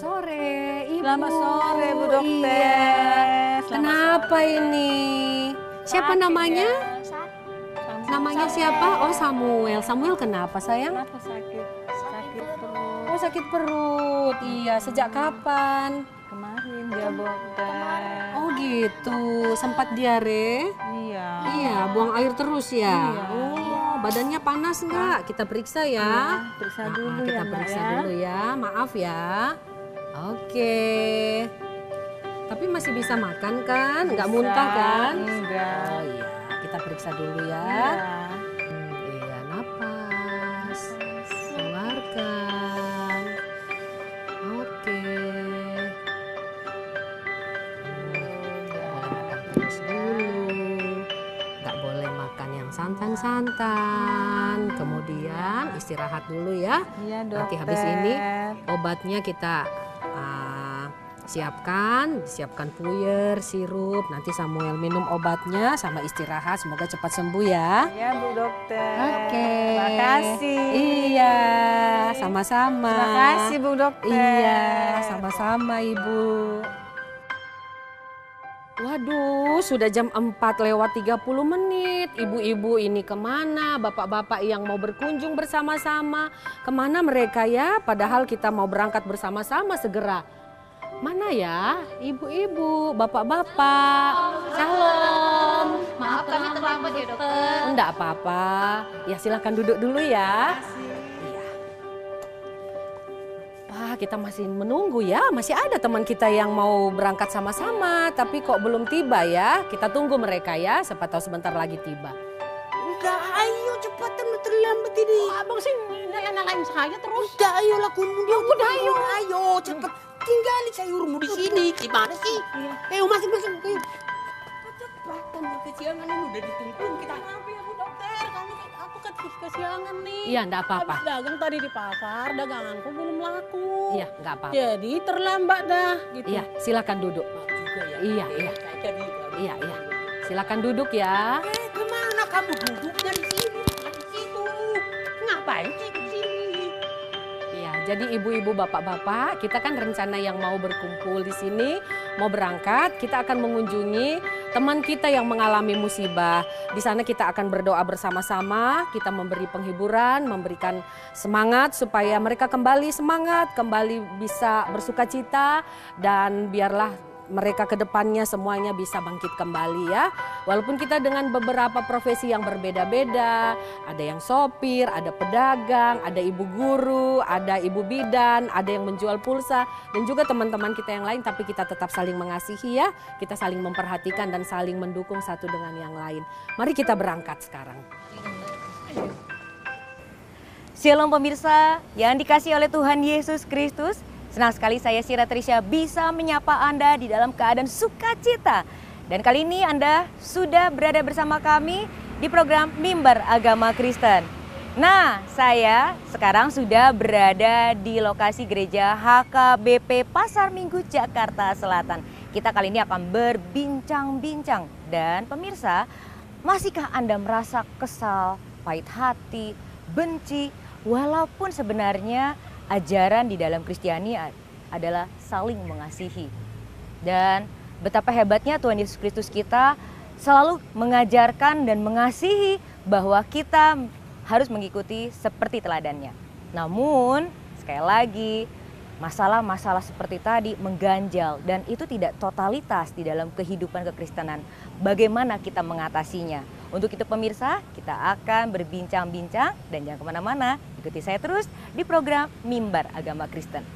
sore, Ibu. Selamat sore, Bu Dokter. Iya. Kenapa sore. ini? Siapa Sakit namanya? ya. Namanya siapa? Oh, Samuel. Samuel kenapa, sayang? Kenapa sakit? Sakit perut. Oh, sakit perut. Iya, sejak kapan? Kemarin dia dokter. Oh, gitu. Sempat diare? Iya. Iya, buang air terus ya? Iya. Oh, badannya panas nggak? Kita periksa ya. Iya, periksa Nah, dulu kita ya, Mbak periksa ya. dulu ya. Maaf ya. Oke. Tapi masih bisa makan kan? Nggak Bisa, muntah kan? enggak. Oh iya, kita periksa dulu ya. Iya. Iya, napas. Keluarkan. Oke. Boleh makan terus dulu. Nggak boleh makan yang santan-santan. Kemudian istirahat dulu ya. Iya, dokter. Nanti habis ini obatnya kita siapkan puyer, sirup. Nanti Samuel minum obatnya sama istirahat. Semoga cepat sembuh ya. Iya, Bu Dokter. Oke. Terima kasih. Iya, sama-sama. Terima kasih, Bu Dokter. Iya, sama-sama Ibu. Waduh, sudah jam 4 lewat 30 menit. Ibu-ibu ini kemana? Bapak-bapak yang mau berkunjung bersama-sama. Kemana mereka ya? Padahal kita mau berangkat bersama-sama segera. Mana ya? Ibu-ibu, bapak-bapak. Shalom. Maaf kami terlambat ya dokter. Enggak apa-apa. Ya silakan duduk dulu ya. Iya. Wah, kita masih menunggu ya. Masih ada teman kita yang mau berangkat sama-sama. Tapi kok belum tiba ya. Kita tunggu mereka ya. Siapa tahu sebentar lagi tiba. Udah ayo cepatan udah terlambat ini. Abang sih nyalain saya terus. Udah ayo lah kemudian. Udah, ayo. Ayo cepet tinggali sayurmu di sini. Gimana sih? Ayo masuk. Ayo. Cepatan kesiangan ini udah ditungguin kita. Kenapa ya Bu Dokter? Aku kan kesiangan nih. Iya, enggak apa-apa. Habis dagang tadi di pasar, daganganku belum laku. Iya, enggak apa-apa. Jadi terlambat dah gitu. Iya, silakan duduk. Juga ya. Iya, iya. Jadi Iya. Silakan duduk ya. kemana kamu duduknya di sini? Di situ. Ngapain sih di sini? Iya, jadi ibu-ibu, bapak-bapak, kita kan rencana yang mau berkumpul di sini, mau berangkat, kita akan mengunjungi teman kita yang mengalami musibah. Di sana kita akan berdoa bersama-sama, kita memberi penghiburan, memberikan semangat supaya mereka kembali semangat, kembali bisa bersukacita, dan biarlah mereka ke depannya semuanya bisa bangkit kembali ya. Walaupun kita dengan beberapa profesi yang berbeda-beda, ada yang sopir, ada pedagang, ada ibu guru, ada ibu bidan, ada yang menjual pulsa, dan juga teman-teman kita yang lain, tapi kita tetap saling mengasihi ya, kita saling memperhatikan dan saling mendukung satu dengan yang lain. Mari kita berangkat sekarang. Shalom pemirsa yang dikasihi oleh Tuhan Yesus Kristus. Senang sekali saya Sira Trisha bisa menyapa Anda di dalam keadaan sukacita. Dan kali ini Anda sudah berada bersama kami di program Mimbar Agama Kristen. Nah, saya sekarang sudah berada di lokasi gereja HKBP Pasar Minggu Jakarta Selatan. Kita kali ini akan berbincang-bincang. Dan pemirsa, masihkah Anda merasa kesal, pahit hati, benci, walaupun sebenarnya ajaran di dalam Kristiani adalah saling mengasihi. Dan betapa hebatnya Tuhan Yesus Kristus kita selalu mengajarkan dan mengasihi bahwa kita harus mengikuti seperti teladannya. Namun sekali lagi masalah-masalah seperti tadi mengganjal dan itu tidak totalitas di dalam kehidupan kekristenan. Bagaimana kita mengatasinya? Untuk itu pemirsa, kita akan berbincang-bincang dan jangan kemana-mana. Ikuti saya terus di program Mimbar Agama Kristen.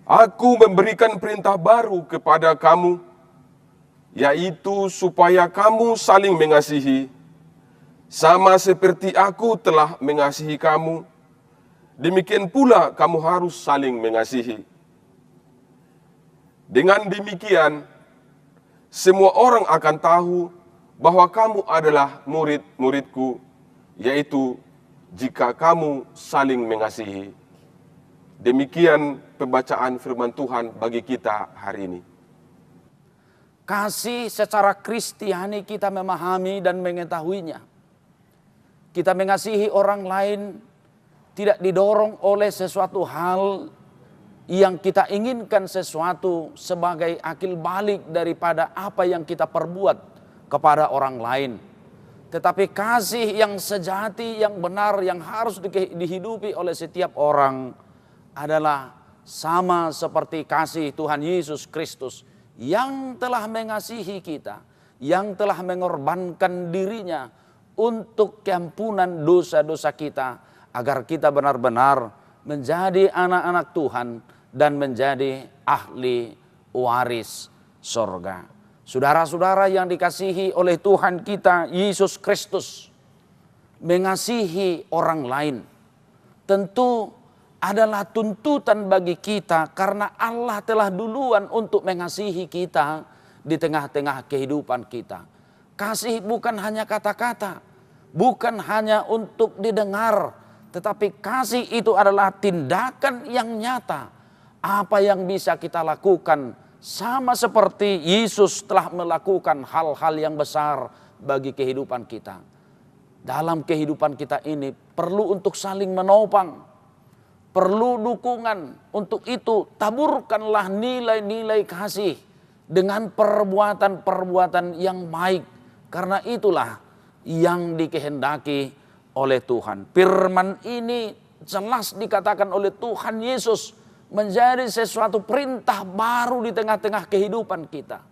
Aku memberikan perintah baru kepada kamu, yaitu supaya kamu saling mengasihi. Sama seperti aku telah mengasihi kamu, demikian pula kamu harus saling mengasihi. Dengan demikian, semua orang akan tahu bahwa kamu adalah murid-muridku, yaitu jika kamu saling mengasihi. Demikian pembacaan firman Tuhan bagi kita hari ini. Kasih secara Kristiani kita memahami dan mengetahuinya. Kita mengasihi orang lain tidak didorong oleh sesuatu hal yang kita inginkan sesuatu sebagai akil balik daripada apa yang kita perbuat kepada orang lain. Tetapi kasih yang sejati, yang benar, yang harus dihidupi oleh setiap orang adalah sama seperti kasih Tuhan Yesus Kristus yang telah mengasihi kita, yang telah mengorbankan dirinya untuk keampunan dosa-dosa kita, agar kita benar-benar menjadi anak-anak Tuhan dan menjadi ahli waris sorga. Saudara-saudara yang dikasihi oleh Tuhan kita Yesus Kristus, mengasihi orang lain tentu adalah tuntutan bagi kita, karena Allah telah duluan untuk mengasihi kita di tengah-tengah kehidupan kita. Kasih bukan hanya kata-kata, bukan hanya untuk didengar, tetapi kasih itu adalah tindakan yang nyata. Apa yang bisa kita lakukan sama seperti Yesus telah melakukan hal-hal yang besar bagi kehidupan kita. Dalam kehidupan kita ini perlu untuk saling menopang, perlu dukungan. Untuk itu taburkanlah nilai-nilai kasih dengan perbuatan-perbuatan yang baik. Karena itulah yang dikehendaki oleh Tuhan. Firman ini jelas dikatakan oleh Tuhan Yesus menjadi sesuatu perintah baru di tengah-tengah kehidupan kita.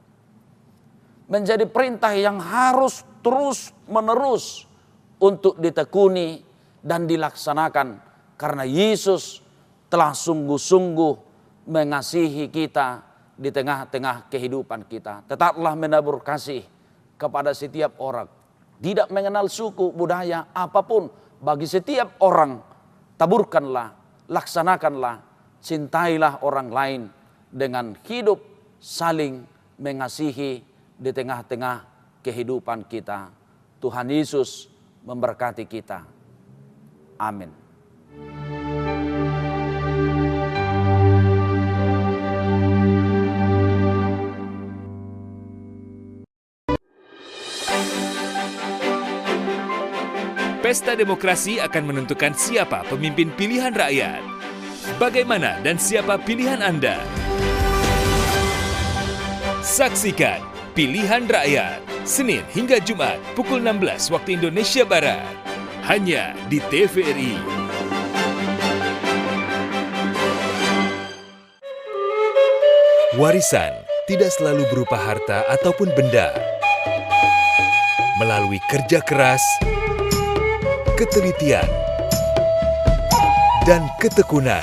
Menjadi perintah yang harus terus menerus untuk ditekuni dan dilaksanakan. Karena Yesus telah sungguh-sungguh mengasihi kita di tengah-tengah kehidupan kita. Tetaplah menabur kasih kepada setiap orang. Tidak mengenal suku, budaya, apapun. Bagi setiap orang, taburkanlah, laksanakanlah, cintailah orang lain dengan hidup saling mengasihi di tengah-tengah kehidupan kita. Tuhan Yesus memberkati kita. Amin. Pesta demokrasi akan menentukan siapa pemimpin pilihan rakyat. Bagaimana dan siapa pilihan Anda? Saksikan Pilihan Rakyat, Senin hingga Jumat pukul 16 waktu Indonesia Barat. Hanya di TVRI. Warisan tidak selalu berupa harta ataupun benda. Melalui kerja keras, ketelitian, dan ketekunan,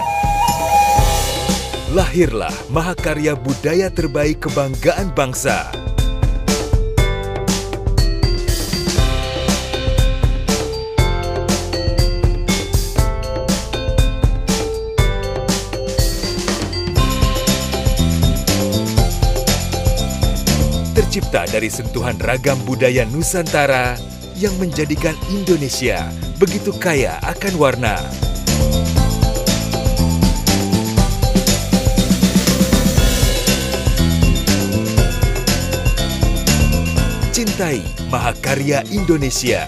lahirlah mahakarya budaya terbaik kebanggaan bangsa. Tercipta dari sentuhan ragam budaya Nusantara yang menjadikan Indonesia begitu kaya akan warna. Cintai mahakarya Indonesia.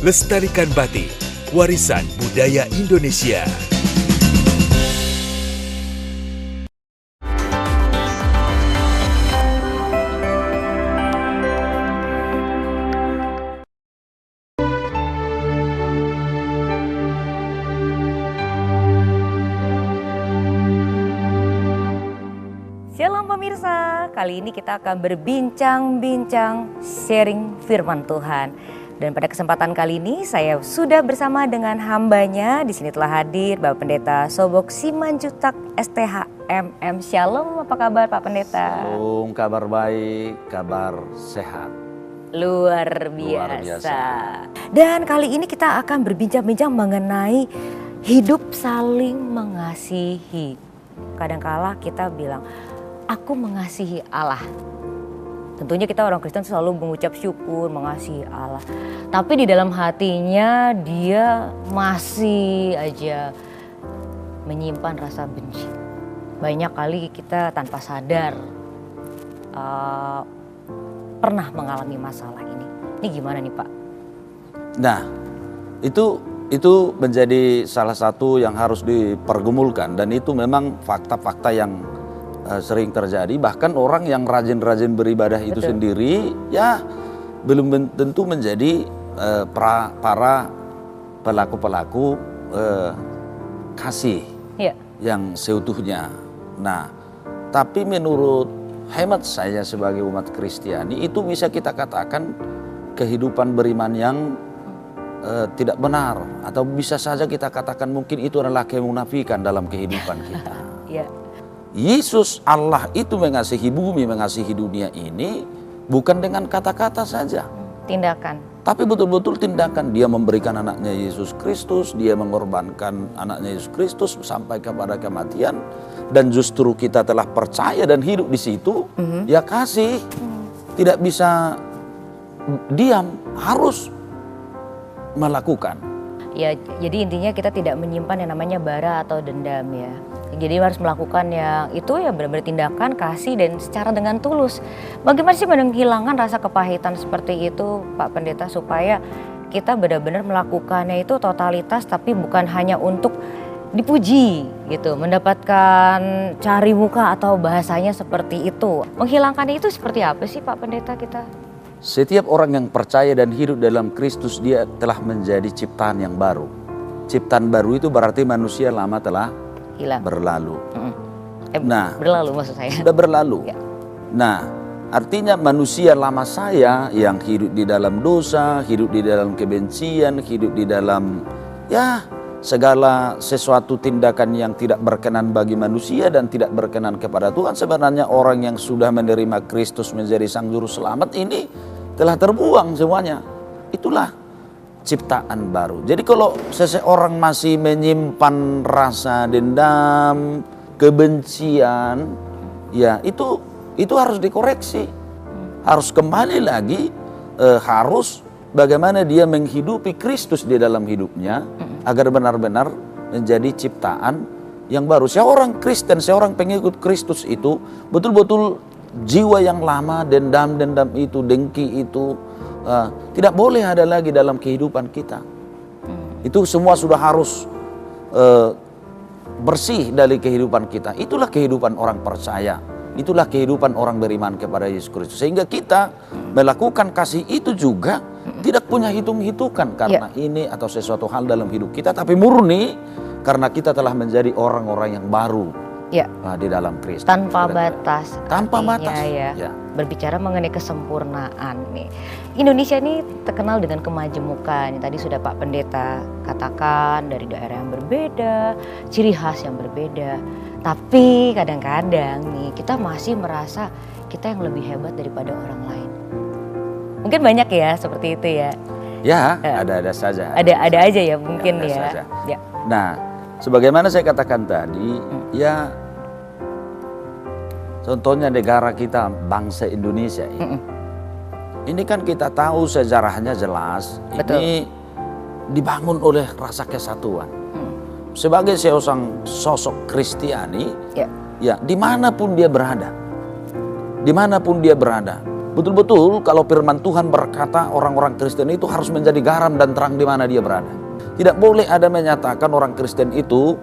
Lestarikan batik, warisan budaya Indonesia. Shalom pemirsa, kali ini kita akan berbincang-bincang sharing firman Tuhan. Dan pada kesempatan kali ini saya sudah bersama dengan hambanya. Di sini telah hadir Bapak Pendeta Sobok Simanjutak STHMM. Shalom, apa kabar Pak Pendeta? Shalom, kabar baik, kabar sehat. Luar biasa. Dan kali ini kita akan berbincang-bincang mengenai hidup saling mengasihi. Kadangkala kita bilang, aku mengasihi Allah. Tentunya kita orang Kristen selalu mengucap syukur, mengasihi Allah. Tapi di dalam hatinya dia masih aja menyimpan rasa benci. Banyak kali kita tanpa sadar pernah mengalami masalah ini. Ini gimana nih Pak? Nah, itu Itu menjadi salah satu yang harus dipergumulkan, dan itu memang fakta-fakta yang sering terjadi. Bahkan orang yang rajin-rajin beribadah itu sendiri ya belum tentu menjadi para pelaku-pelaku kasih yang seutuhnya. Nah, tapi menurut hemat saya sebagai umat Kristiani, itu bisa kita katakan kehidupan beriman yang tidak benar, atau bisa saja kita katakan mungkin itu adalah kemunafikan dalam kehidupan kita. Yesus Allah itu mengasihi bumi, mengasihi dunia ini bukan dengan kata-kata saja, Tindakan. tapi betul-betul tindakan. Dia memberikan anaknya Yesus Kristus, dia mengorbankan anaknya Yesus Kristus sampai kepada kematian, dan justru kita telah percaya dan hidup di situ. Ya kasih tidak bisa diam, harus melakukan. Ya, jadi intinya kita tidak menyimpan yang namanya bara atau dendam ya. Jadi harus melakukan yang itu ya benar-benar tindakan kasih dan secara dengan tulus. Bagaimana sih menghilangkan rasa kepahitan seperti itu, Pak Pendeta, supaya kita benar-benar melakukannya itu totalitas, tapi bukan hanya untuk dipuji gitu, mendapatkan cari muka atau bahasanya seperti itu. Menghilangkan itu seperti apa sih Pak Pendeta kita? Setiap orang yang percaya dan hidup dalam Kristus, dia telah menjadi ciptaan yang baru. Ciptaan baru itu berarti manusia lama telah Hilang. berlalu. Nah, berlalu maksud saya. Sudah berlalu. Ya. Nah, artinya manusia lama saya yang hidup di dalam dosa, hidup di dalam kebencian, hidup di dalam ya segala sesuatu tindakan yang tidak berkenan bagi manusia dan tidak berkenan kepada Tuhan. Sebenarnya orang yang sudah menerima Kristus menjadi Sang Juru Selamat ini telah terbuang semuanya. Itulah ciptaan baru. Jadi kalau seseorang masih menyimpan rasa dendam, kebencian, ya itu harus dikoreksi. Harus kembali lagi, harus bagaimana dia menghidupi Kristus di dalam hidupnya agar benar-benar menjadi ciptaan yang baru. Seorang Kristen, seorang pengikut Kristus itu betul-betul jiwa yang lama, dendam-dendam itu, dengki itu tidak boleh ada lagi dalam kehidupan kita. Itu semua sudah harus bersih dari kehidupan kita. Itulah kehidupan orang percaya. Itulah kehidupan orang beriman kepada Yesus Kristus. Sehingga kita melakukan kasih itu juga tidak punya hitung-hitungan karena ini atau sesuatu hal dalam hidup kita, tapi murni karena kita telah menjadi orang-orang yang baru di dalam Kristus. Tanpa batas. Tanpa batas. Ya. Berbicara mengenai kesempurnaan nih. Indonesia ini terkenal dengan kemajemukan. Tadi sudah Pak Pendeta katakan dari daerah yang berbeda, ciri khas yang berbeda. Tapi kadang-kadang nih kita masih merasa kita yang lebih hebat daripada orang lain. Mungkin banyak ya seperti itu ya. Ya, ada-ada saja. Ada aja ya mungkin ya. Saja. Nah, sebagaimana saya katakan tadi, ya contohnya negara kita, bangsa Indonesia ini. Ini kan kita tahu sejarahnya jelas. Betul. Ini dibangun oleh rasa kesatuan. Sebagai seorang sosok Kristiani, ya dimanapun dia berada, betul-betul kalau firman Tuhan berkata orang-orang Kristen itu harus menjadi garam dan terang di mana dia berada. Tidak boleh ada menyatakan orang Kristen itu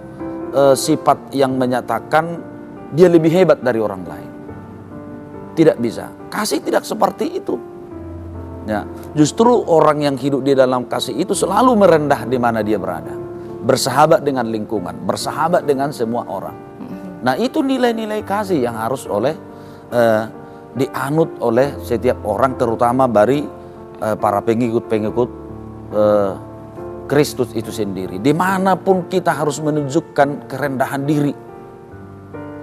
sifat yang menyatakan dia lebih hebat dari orang lain. Tidak bisa. Kasih tidak seperti itu. Ya, justru orang yang hidup di dalam kasih itu selalu merendah di mana dia berada. Bersahabat dengan lingkungan, bersahabat dengan semua orang. Nah, itu nilai-nilai kasih yang harus dianut oleh setiap orang, terutama dari para pengikut-pengikut Kristus itu sendiri. Dimanapun kita harus menunjukkan kerendahan diri.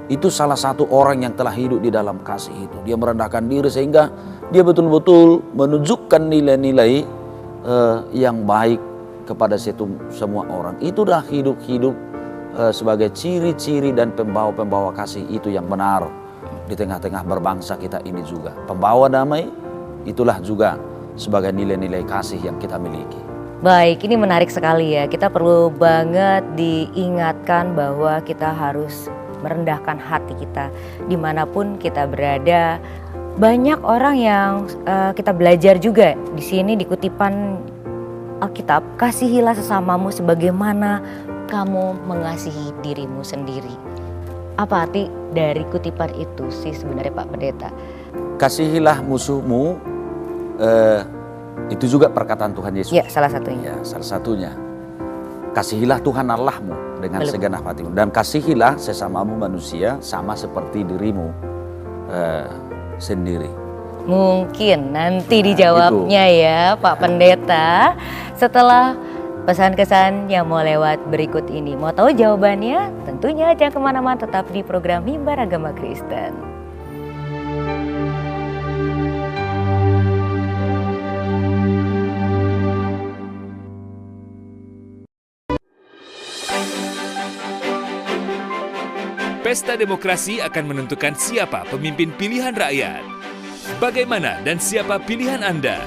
Itu salah satu orang yang telah hidup di dalam kasih itu. Dia merendahkan diri sehingga dia betul-betul menunjukkan nilai-nilai yang baik kepada semua orang. Itulah hidup-hidup sebagai ciri-ciri dan pembawa-pembawa kasih itu yang benar di tengah-tengah berbangsa kita ini juga. Pembawa damai, itulah juga sebagai nilai-nilai kasih yang kita miliki. Baik, ini menarik sekali ya. Kita perlu banget diingatkan bahwa kita harus merendahkan hati kita dimanapun kita berada. Banyak orang yang kita belajar juga di sini di kutipan Alkitab, kasihilah sesamamu sebagaimana kamu mengasihi dirimu sendiri. Apa arti dari kutipan itu sih sebenarnya Pak Pendeta? Kasihilah musuhmu, itu juga perkataan Tuhan Yesus. Ya, salah satunya. Ya, salah satunya. Kasihilah Tuhan Allahmu dengan Belum. segenap hatimu. Dan kasihilah sesamamu manusia sama seperti dirimu sendiri. Mungkin nanti dijawabnya ya Pak Pendeta setelah pesan-kesan yang mau lewat berikut ini. Mau tahu jawabannya? Tentunya jangan kemana-mana, tetap di program Mimbar Agama Kristen. Pesta demokrasi akan menentukan siapa pemimpin pilihan rakyat. Bagaimana dan siapa pilihan Anda?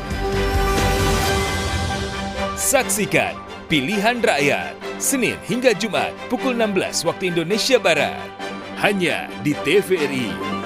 Saksikan Pilihan Rakyat, Senin hingga Jumat pukul 16 waktu Indonesia Barat. Hanya di TVRI.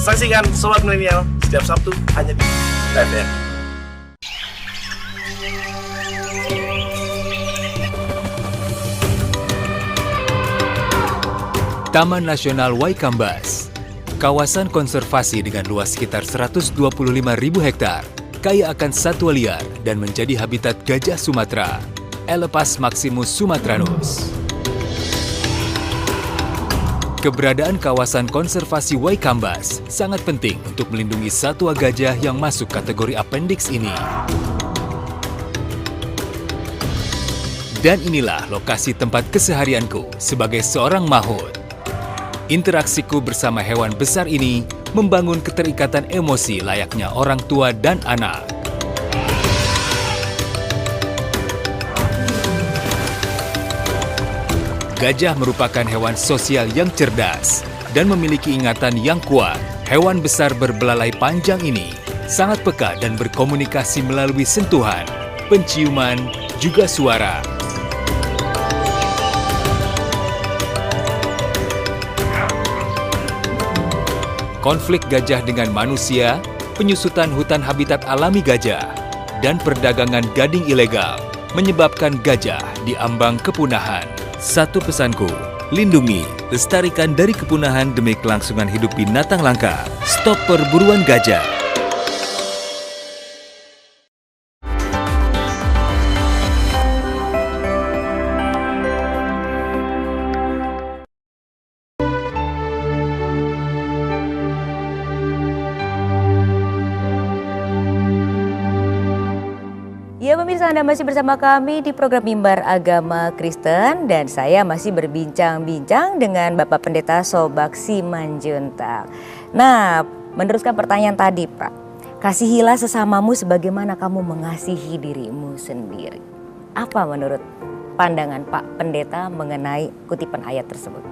Saksikan Sobat Milenial setiap Sabtu hanya di TVRI. Taman Nasional Waikambas, kawasan konservasi dengan luas sekitar 125.000 hektar, kaya akan satwa liar dan menjadi habitat gajah Sumatera, Elepas maximus sumatranus. Keberadaan kawasan konservasi Waikambas sangat penting untuk melindungi satwa gajah yang masuk kategori appendix ini. Dan inilah lokasi tempat keseharianku sebagai seorang mahout. Interaksiku bersama hewan besar ini membangun keterikatan emosi layaknya orang tua dan anak. Gajah merupakan hewan sosial yang cerdas dan memiliki ingatan yang kuat. Hewan besar berbelalai panjang ini sangat peka dan berkomunikasi melalui sentuhan, penciuman, juga suara. Konflik gajah dengan manusia, penyusutan hutan habitat alami gajah, dan perdagangan gading ilegal menyebabkan gajah diambang kepunahan. Satu pesanku, lindungi, lestarikan dari kepunahan demi kelangsungan hidup binatang langka. Stop perburuan gajah. Ya pemirsa, Anda masih bersama kami di program Mimbar Agama Kristen dan saya masih berbincang-bincang dengan Bapak Pendeta Sobak Simanjuntak. Nah, meneruskan pertanyaan tadi Pak, kasihilah sesamamu sebagaimana kamu mengasihi dirimu sendiri. Apa menurut pandangan Pak Pendeta mengenai kutipan ayat tersebut?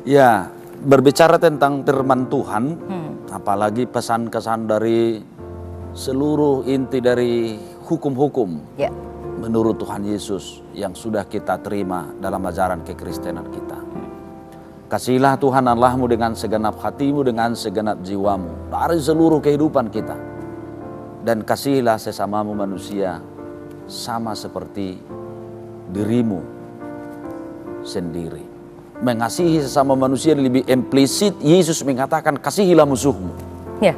Ya, berbicara tentang firman Tuhan, apalagi pesan-kesan dari seluruh inti dari hukum-hukum Ya. menurut Tuhan Yesus yang sudah kita terima dalam ajaran kekristenan kita. Kasihilah Tuhan Allahmu dengan segenap hatimu, dengan segenap jiwamu, dari seluruh kehidupan kita. Dan kasihilah sesamamu manusia sama seperti dirimu sendiri. Mengasihi sesama manusia lebih implisit, Yesus mengatakan kasihilah musuhmu. Ya.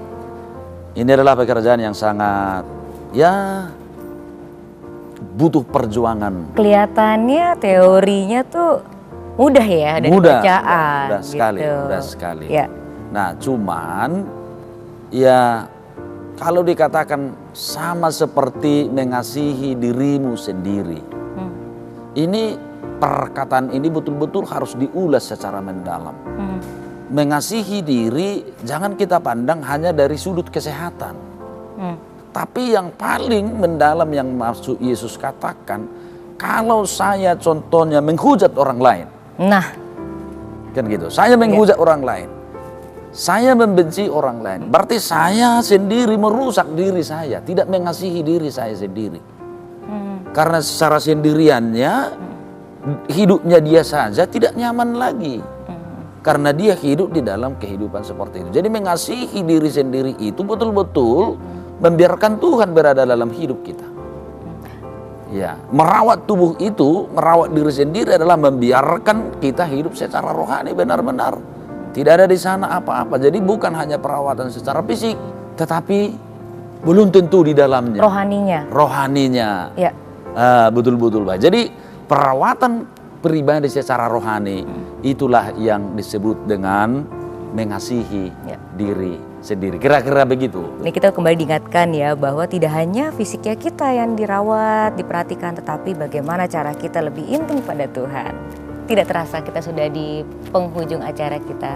Ini adalah pekerjaan yang sangat, ya, butuh perjuangan. Kelihatannya teorinya tuh mudah ya dari bacaan. Mudah sekali, gitu. mudah sekali. Ya. Nah, cuman, ya, kalau dikatakan sama seperti mengasihi dirimu sendiri, ini perkataan ini betul-betul harus diulas secara mendalam. Mengasihi diri jangan kita pandang hanya dari sudut kesehatan. Tapi yang paling mendalam yang maksud Yesus katakan, kalau saya contohnya menghujat orang lain, Nah, Kan gitu. Saya menghujat orang lain. Saya membenci orang lain. Berarti saya sendiri merusak diri saya, tidak mengasihi diri saya sendiri. Karena secara sendiriannya hidupnya dia saja tidak nyaman lagi. Karena dia hidup di dalam kehidupan seperti itu. Jadi mengasihi diri sendiri itu betul-betul membiarkan Tuhan berada dalam hidup kita. Ya, merawat tubuh itu, merawat diri sendiri adalah membiarkan kita hidup secara rohani benar-benar. Tidak ada di sana apa-apa. Jadi bukan hanya perawatan secara fisik, tetapi belum tentu di dalamnya. Rohaninya. Ya. Betul-betul baik. Jadi perawatan pribadi secara rohani itulah yang disebut dengan mengasihi diri sendiri. Kira-kira begitu. Ini kita kembali diingatkan ya bahwa tidak hanya fisiknya kita yang dirawat, diperhatikan, tetapi bagaimana cara kita lebih intim pada Tuhan. Tidak terasa kita sudah di penghujung acara kita.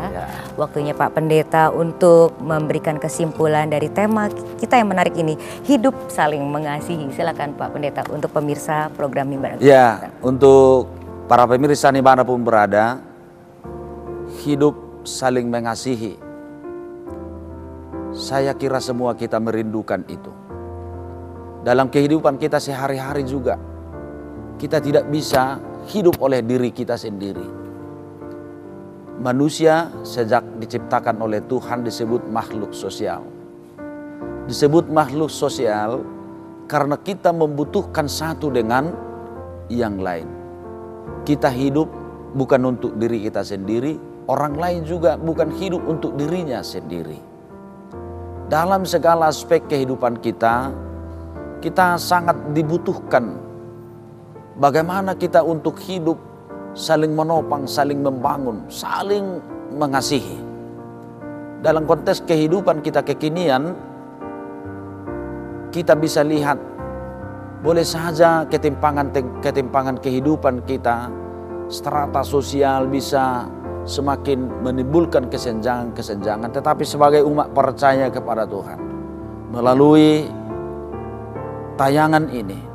Waktunya Pak Pendeta untuk memberikan kesimpulan dari tema kita yang menarik ini, hidup saling mengasihi. Silakan Pak Pendeta untuk pemirsa program Mimbar. Ya, untuk para pemirsa dimanapun berada, hidup saling mengasihi. Saya kira semua kita merindukan itu. Dalam kehidupan kita sehari-hari juga, kita tidak bisa hidup oleh diri kita sendiri. Manusia sejak diciptakan oleh Tuhan disebut makhluk sosial. Disebut makhluk sosial karena kita membutuhkan satu dengan yang lain. Kita hidup bukan untuk diri kita sendiri, orang lain juga bukan hidup untuk dirinya sendiri. Dalam segala aspek kehidupan kita sangat dibutuhkan. Bagaimana kita untuk hidup saling menopang, saling membangun, saling mengasihi. Dalam konteks kehidupan kita kekinian, kita bisa lihat boleh saja ketimpangan kehidupan kita, strata sosial bisa semakin menimbulkan kesenjangan, tetapi sebagai umat percaya kepada Tuhan, melalui tayangan ini,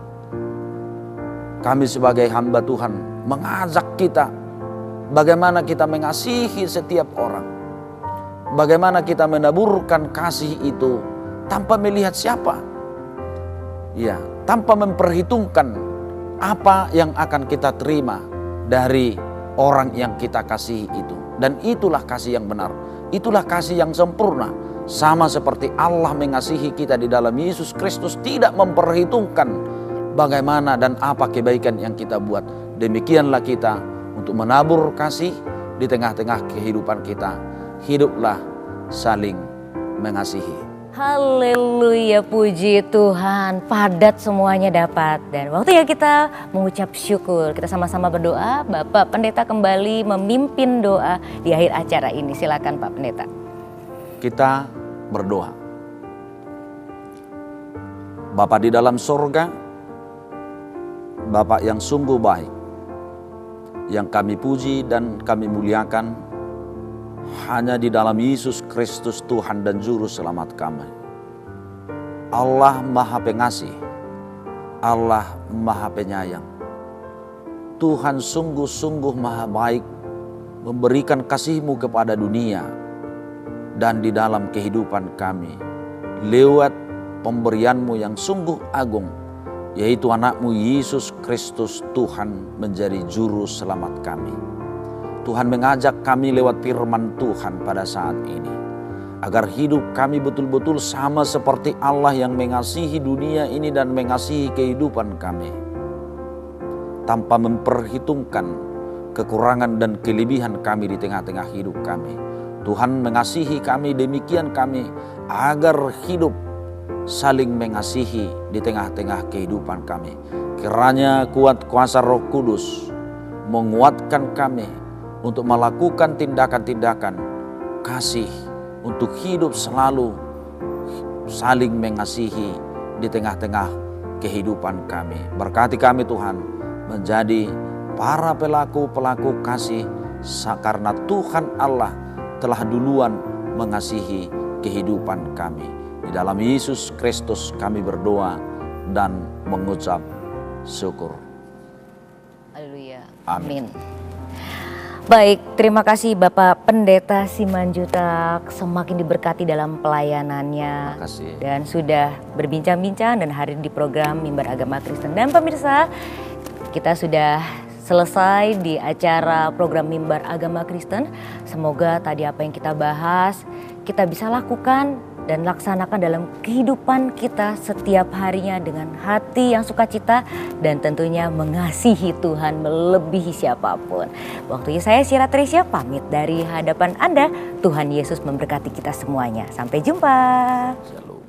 kami sebagai hamba Tuhan mengajak kita bagaimana kita mengasihi setiap orang. Bagaimana kita menaburkan kasih itu tanpa melihat siapa. Ya, tanpa memperhitungkan apa yang akan kita terima dari orang yang kita kasihi itu. Dan itulah kasih yang benar. Itulah kasih yang sempurna. Sama seperti Allah mengasihi kita di dalam Yesus Kristus, tidak memperhitungkan bagaimana dan apa kebaikan yang kita buat. Demikianlah kita untuk menabur kasih di tengah-tengah kehidupan kita. Hiduplah saling mengasihi. Haleluya, puji Tuhan. Padat semuanya dapat. Dan waktu ya kita mengucap syukur. Kita sama-sama berdoa. Bapak Pendeta kembali memimpin doa di akhir acara ini. Silakan Pak Pendeta. Kita berdoa. Bapa di dalam sorga, Bapak yang sungguh baik, yang kami puji dan kami muliakan hanya di dalam Yesus Kristus Tuhan dan Juru Selamat kami. Allah Maha Pengasih, Allah Maha Penyayang. Tuhan sungguh-sungguh Maha Baik, memberikan kasih-Mu kepada dunia dan di dalam kehidupan kami lewat pemberian-Mu yang sungguh agung, yaitu anak-Mu Yesus Kristus Tuhan menjadi juru selamat kami. Tuhan mengajak kami lewat firman Tuhan pada saat ini, agar hidup kami betul-betul sama seperti Allah yang mengasihi dunia ini dan mengasihi kehidupan kami, tanpa memperhitungkan kekurangan dan kelebihan kami di tengah-tengah hidup kami. Tuhan mengasihi kami, demikian kami agar hidup saling mengasihi di tengah-tengah kehidupan kami. Kiranya kuat kuasa Roh Kudus menguatkan kami untuk melakukan tindakan-tindakan kasih, untuk hidup selalu saling mengasihi di tengah-tengah kehidupan kami. Berkati kami Tuhan menjadi para pelaku-pelaku kasih, karena Tuhan Allah telah duluan mengasihi kehidupan kami. Di dalam Yesus Kristus kami berdoa dan mengucap syukur. Haleluya. Amin. Amin. Baik, terima kasih Bapak Pendeta Simanjuntak, semakin diberkati dalam pelayanannya. Terima kasih. Dan sudah berbincang-bincang dan hadir di program Mimbar Agama Kristen. Dan pemirsa, kita sudah selesai di acara program Mimbar Agama Kristen. Semoga tadi apa yang kita bahas, kita bisa lakukan dan laksanakan dalam kehidupan kita setiap harinya dengan hati yang sukacita dan tentunya mengasihi Tuhan melebihi siapapun. Waktunya saya Syira Trisha pamit dari hadapan Anda. Tuhan Yesus memberkati kita semuanya. Sampai jumpa. Shalom.